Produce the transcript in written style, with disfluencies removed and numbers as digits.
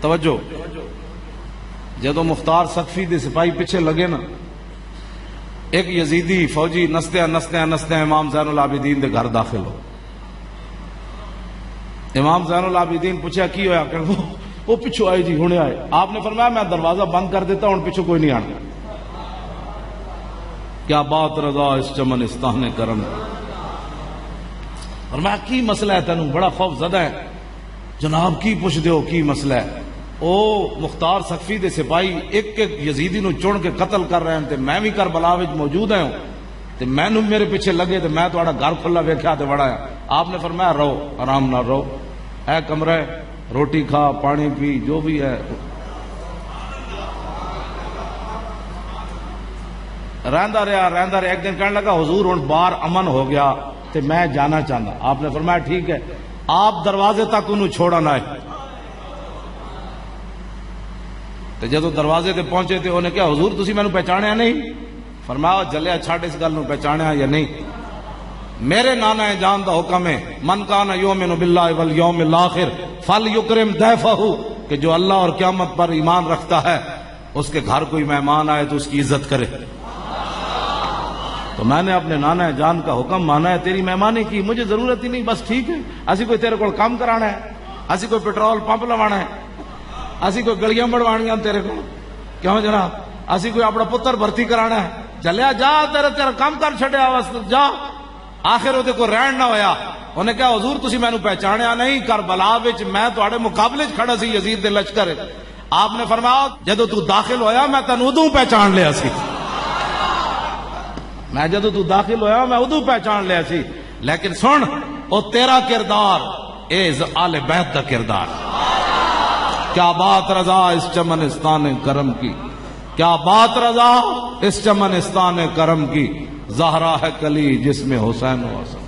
توجہ، جدو مختار سقفی دے سپاہی پیچھے لگے نا، ایک یزیدی فوجی نسدیا امام زین العابدین دے گھر داخل ہو۔ امام زین العابدین پوچھا کی ہویا، کہ وہ پیچھو آئے جی، ہونے آئے۔ آپ نے فرمایا میں دروازہ بند کر دیتا ہوں، پیچھو کوئی نہیں آنا۔ کیا بات رضا اس چمن استان کرم۔ فرمایا کی مسئلہ ہے تینوں، بڑا خوف زدہ ہے۔ جناب کی پوچھ دیو کی مسئلہ ہے؟ او مختار سقفی دے سپاہی ایک ایک یزیدی نو چن کے قتل کر رہے ہیں، تے میں بھی کربلا وچ موجود ہوں، تے میں نو میرے پیچھے لگے، تے میں تہاڈا گھر کھلا ویکھیا تے بڑا ہے۔ آپ نے فرمایا رہو، آرام نہ رہو، اے کمرہ ہے، روٹی کھا، پانی پی، جو بھی ہے رہندا رہا۔ ایک دن کہنے لگا حضور ہن باہر امن ہو گیا تے میں جانا چاہتا۔ آپ نے فرمایا ٹھیک ہے، آپ دروازے تک انہوں چھوڑا نہ ہے۔ تو جدو دروازے تے پہنچے تے انہیں کہا حضور تسی میں نو پہچانیا نہیں؟ فرمایا جلیا چھاڑ اس گل نو، پہچانیا یا نہیں؟ میرے نانا جان دا حکم ہے، من کان یؤمن باللہ والیوم الاخر فلیکرم ضیفہ، کہ جو اللہ اور قیامت پر ایمان رکھتا ہے اس کے گھر کوئی مہمان آئے تو اس کی عزت کرے۔ تو میں نے اپنے نانا جان کا حکم مانا ہے، تیری مہمانی کی مجھے ضرورت ہی نہیں، بس ٹھیک ہے۔ اسی کوئی تیرے کو کام کرانا ہے، اسی کوئی پیٹرول پمپ لوانا ہے، اسی کوئی گلیاں بڑھوانیاں تیرے کو، کیوں جناب؟ اسی کوئی اپنا پتر بھرتی کرانا ہے، چلیا جا، تیرا کام کر چھڑیا جا۔ آخر وہ کو رہن نہ ہویا، انہیں کہا حضور تسی میں نو پہچانیا نہیں، کربلا وچ میں تواڈے مقابلے چ کھڑا سی یزید دے لشکر۔ آپ نے فرمایا جدو تو داخل ہویا میں تینوں ادوں پہچان لیا سی، میں جدو تو داخل ہویا میں ادو پہچان لیا سی، لیکن سن او تیرا کردار اے آل بیت کا کردار۔ کیا بات رضا اس چمنستان کرم کی، کیا بات رضا اس چمنستان کرم کی، زہرا ہے کلی جس میں حسین و حسن۔